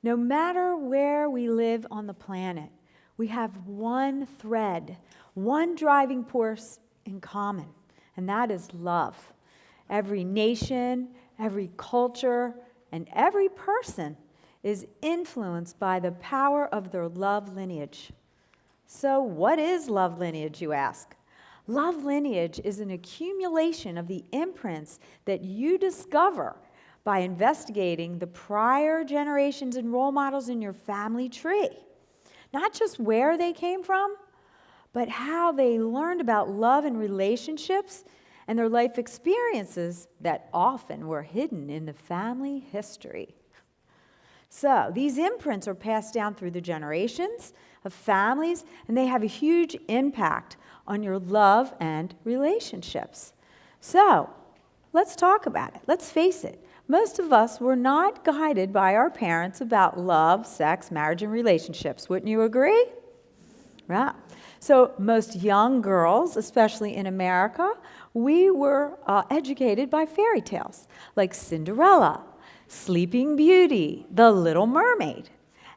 No matter where we live on the planet, we have one thread, one driving force in common, and that is love. Every nation, every culture, and every person is influenced by the power of their love lineage. So what is love lineage, you ask? Love lineage is an accumulation of the imprints that you discover by investigating the prior generations and role models in your family tree. Not just where they came from, but how they learned about love and relationships and their life experiences that often were hidden in the family history. So these imprints are passed down through the generations of families, and they have a huge impact on your love and relationships. So let's talk about it. Let's face it. Most of us were not guided by our parents about love, sex, marriage, and relationships. Wouldn't you agree? Right. So most young girls, especially in America, we were educated by fairy tales like Cinderella, Sleeping Beauty, The Little Mermaid.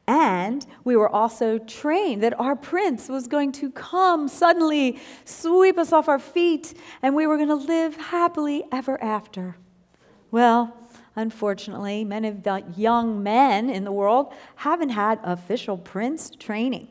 And we were also trained that our prince was going to come suddenly, sweep us off our feet, and we were going to live happily ever after. Well, unfortunately, many of the young men in the world haven't had official prince training.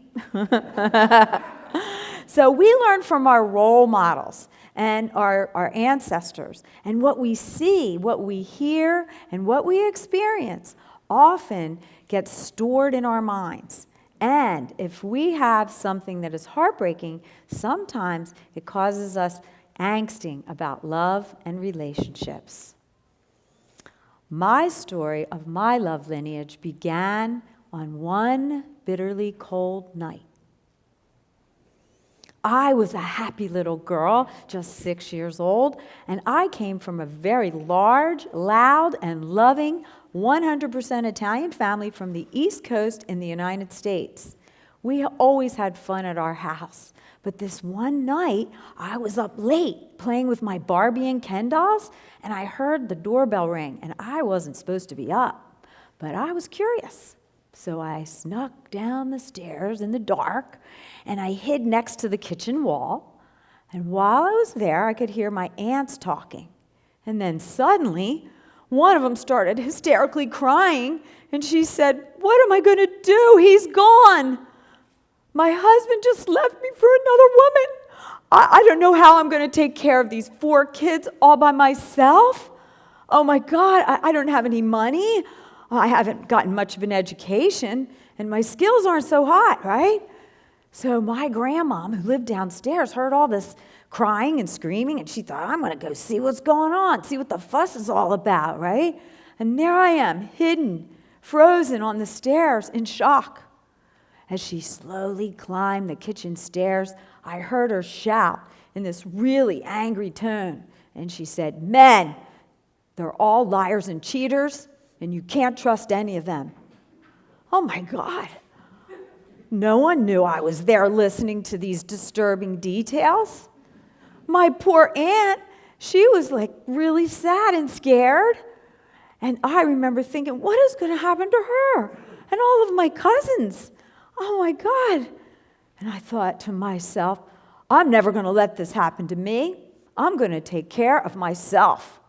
So we learn from our role models and our ancestors, and what we see, what we hear, and what we experience often gets stored in our minds. And if we have something that is heartbreaking, sometimes it causes us angsting about love and relationships. My story of my love lineage began on one bitterly cold night. I was a happy little girl, just 6 years old, and I came from a very large, loud, and loving 100% Italian family from the East Coast in the United States. We always had fun at our house, but this one night, I was up late playing with my Barbie and Ken dolls, and I heard the doorbell ring, and I wasn't supposed to be up, but I was curious. So I snuck down the stairs in the dark, and I hid next to the kitchen wall. And while I was there, I could hear my aunts talking. And then suddenly, one of them started hysterically crying, and she said, "What am I going to do? He's gone. My husband just left me for another woman. I don't know how I'm going to take care of these 4 kids all by myself. Oh my God, I don't have any money. I haven't gotten much of an education, and my skills aren't so hot, right?" So my grandmom, who lived downstairs, heard all this crying and screaming, and she thought, "I'm going to go see what's going on, see what the fuss is all about," right? And there I am, hidden, frozen on the stairs in shock. As she slowly climbed the kitchen stairs, I heard her shout in this really angry tone, and she said, "Men, they're all liars and cheaters, and you can't trust any of them." Oh my God. No one knew I was there listening to these disturbing details. My poor aunt, she was like really sad and scared. And I remember thinking, what is going to happen to her and all of my cousins? Oh my God. And I thought to myself, I'm never going to let this happen to me. I'm going to take care of myself.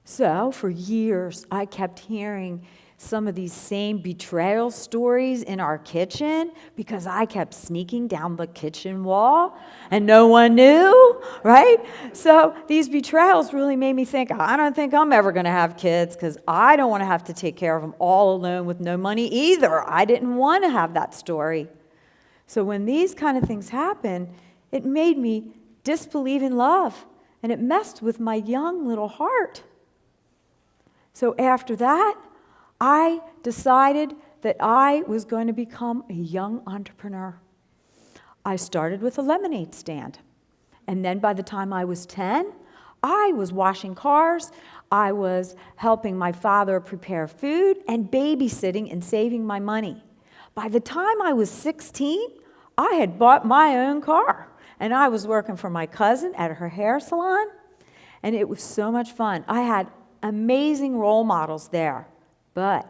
So for years, I kept hearing some of these same betrayal stories in our kitchen because I kept sneaking down the kitchen wall and no one knew, right? So these betrayals really made me think, I don't think I'm ever going to have kids because I don't want to have to take care of them all alone with no money either. I didn't want to have that story. So when these kind of things happen, it made me disbelieve in love, and it messed with my young little heart. So after that, I decided that I was going to become a young entrepreneur. I started with a lemonade stand. And then by the time I was 10, I was washing cars, I was helping my father prepare food, and babysitting and saving my money. By the time I was 16, I had bought my own car, and I was working for my cousin at her hair salon, and it was so much fun. I had amazing role models there, but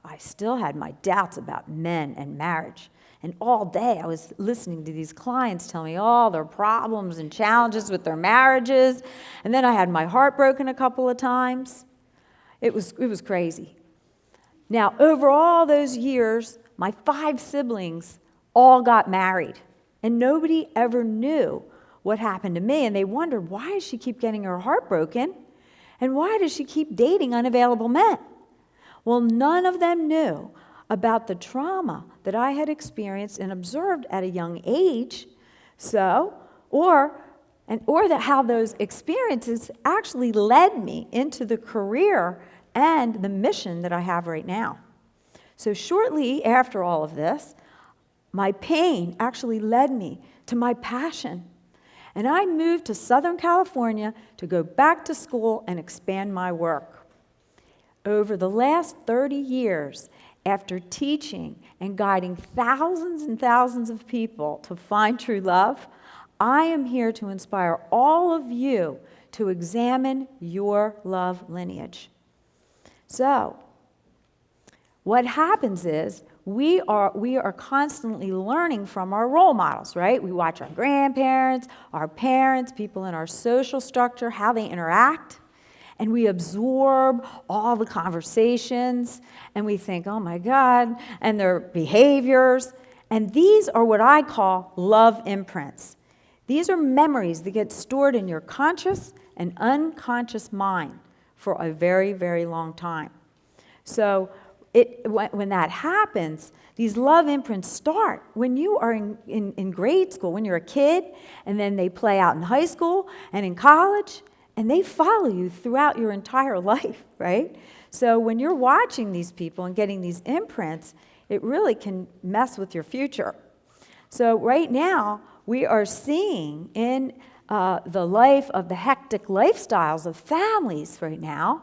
I still had my doubts about men and marriage. And all day I was listening to these clients tell me all their problems and challenges with their marriages. And then I had my heart broken a couple of times. It was crazy. Now, over all those years, my 5 siblings all got married. And nobody ever knew what happened to me. And they wondered, why does she keep getting her heart broken? And why does she keep dating unavailable men? Well, none of them knew about the trauma that I had experienced and observed at a young age. Or how those experiences actually led me into the career and the mission that I have right now. So shortly after all of this, my pain actually led me to my passion. And I moved to Southern California to go back to school and expand my work. Over the last 30 years, after teaching and guiding thousands and thousands of people to find true love, I am here to inspire all of you to examine your love lineage. So, what happens is we are constantly learning from our role models, right? We watch our grandparents, our parents, people in our social structure, how they interact. And we absorb all the conversations, and we think, oh my God, and their behaviors. And these are what I call love imprints. These are memories that get stored in your conscious and unconscious mind for a very, very long time. So when that happens, these love imprints start when you are in grade school, when you're a kid, and then they play out in high school and in college. And they follow you throughout your entire life, right? So when you're watching these people and getting these imprints, it really can mess with your future. So right now, we are seeing in the life of the hectic lifestyles of families right now,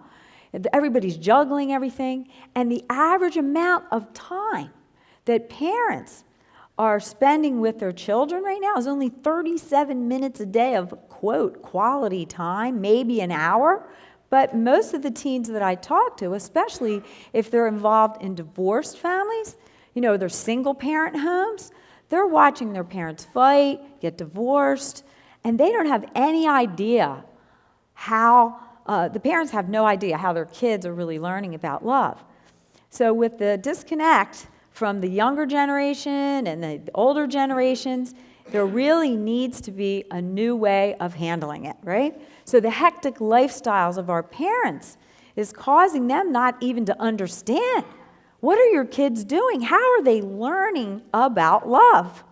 everybody's juggling everything, and the average amount of time that parents are spending with their children right now is only 37 minutes a day of, quote, quality time, maybe an hour. But most of the teens that I talk to, especially if they're involved in divorced families, they're single-parent homes, they're watching their parents fight, get divorced, and they don't have any idea how, the parents have no idea how their kids are really learning about love. So with the disconnect from the younger generation and the older generations, there really needs to be a new way of handling it, right? So the hectic lifestyles of our parents is causing them not even to understand, what are your kids doing? How are they learning about love?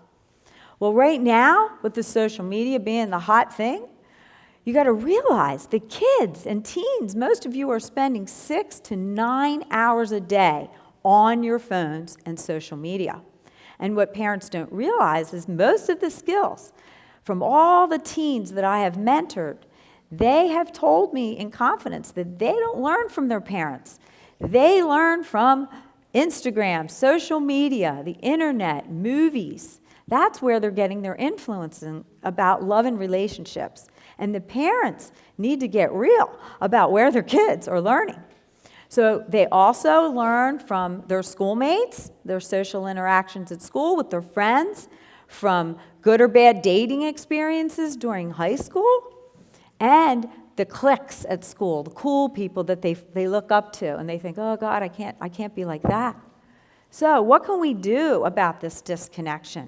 Well, right now, with the social media being the hot thing, you got to realize the kids and teens, most of you are spending 6 to 9 hours a day on your phones and social media. And what parents don't realize is most of the skills from all the teens that I have mentored, they have told me in confidence that they don't learn from their parents. They learn from Instagram, social media, the internet, movies. That's where they're getting their influence about love and relationships. And the parents need to get real about where their kids are learning. So they also learn from their schoolmates, their social interactions at school with their friends, from good or bad dating experiences during high school, and the cliques at school, the cool people that they look up to, and they think, oh God, I can't be like that. So what can we do about this disconnection?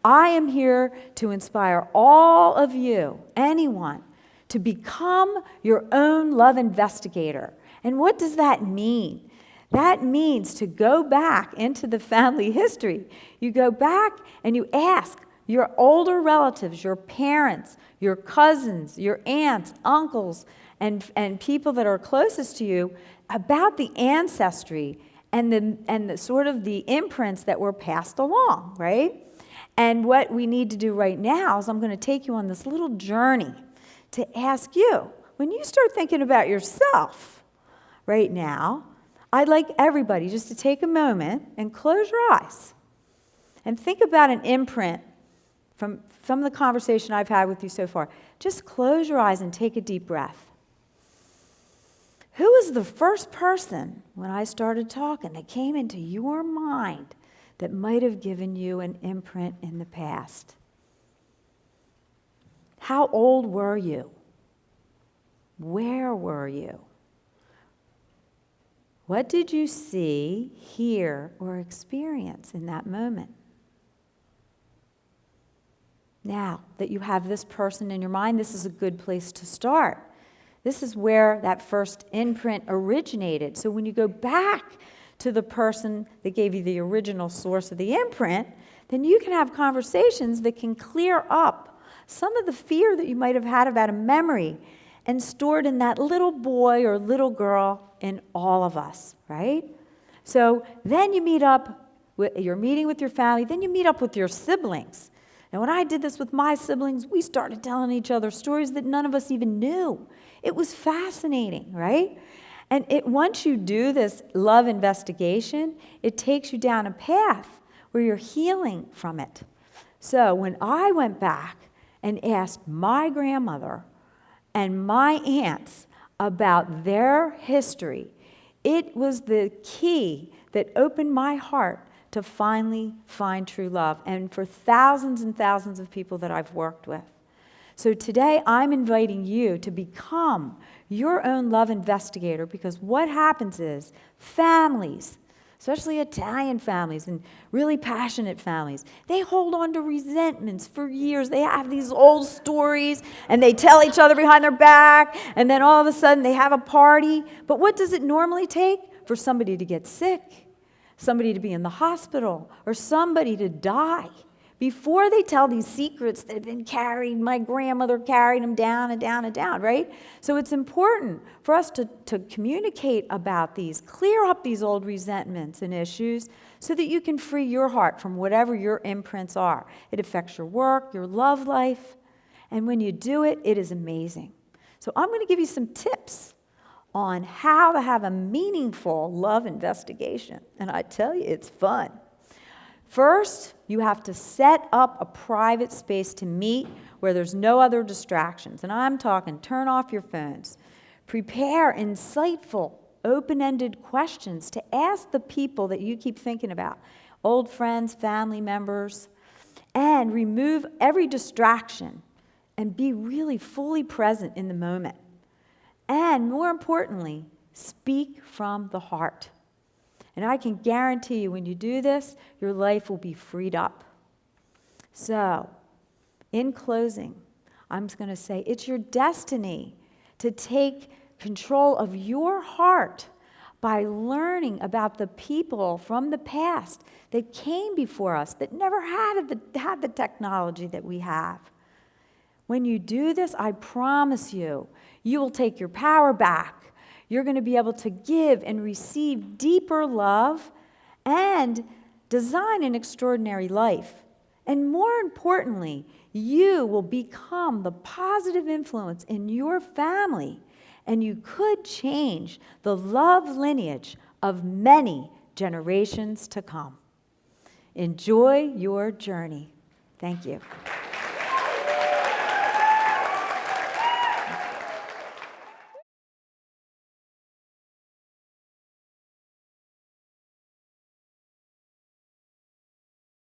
I am here to inspire all of you, anyone, to become your own love investigator. And what does that mean? That means to go back into the family history. You go back and you ask your older relatives, your parents, your cousins, your aunts, uncles, and people that are closest to you about the ancestry and the sort of the imprints that were passed along, right? And what we need to do right now is I'm going to take you on this little journey to ask you, when you start thinking about yourself, right now, I'd like everybody just to take a moment and close your eyes and think about an imprint from the conversation I've had with you so far. Just close your eyes and take a deep breath. Who was the first person, when I started talking, that came into your mind that might have given you an imprint in the past? How old were you? Where were you? What did you see, hear, or experience in that moment? Now that you have this person in your mind, this is a good place to start. This is where that first imprint originated. So when you go back to the person that gave you the original source of the imprint, then you can have conversations that can clear up some of the fear that you might have had about a memory and stored in that little boy or little girl in all of us, right? So then you meet up, you're meeting with your family, then you meet up with your siblings. And when I did this with my siblings, we started telling each other stories that none of us even knew. It was fascinating, right? And once you do this love investigation, it takes you down a path where you're healing from it. So when I went back and asked my grandmother and my aunts about their history, it was the key that opened my heart to finally find true love, and for thousands and thousands of people that I've worked with. So today I'm inviting you to become your own love investigator, because what happens is families, especially Italian families and really passionate families, they hold on to resentments for years. They have these old stories and they tell each other behind their back, and then all of a sudden they have a party. But what does it normally take? For somebody to get sick, somebody to be in the hospital, or somebody to die before they tell these secrets that have been carried. My grandmother carried them down and down and down, right? So it's important for us to communicate about these, clear up these old resentments and issues so that you can free your heart from whatever your imprints are. It affects your work, your love life, and when you do it, it is amazing. So I'm going to give you some tips on how to have a meaningful love investigation. And I tell you, it's fun. First, you have to set up a private space to meet where there's no other distractions. And I'm talking turn off your phones. Prepare insightful, open-ended questions to ask the people that you keep thinking about, old friends, family members, and remove every distraction and be really fully present in the moment. And more importantly, speak from the heart. And I can guarantee you when you do this, your life will be freed up. So, in closing, I'm just going to say it's your destiny to take control of your heart by learning about the people from the past that came before us, that never had the technology that we have. When you do this, I promise you, you will take your power back. You're going to be able to give and receive deeper love and design an extraordinary life. And more importantly, you will become the positive influence in your family, and you could change the love lineage of many generations to come. Enjoy your journey. Thank you.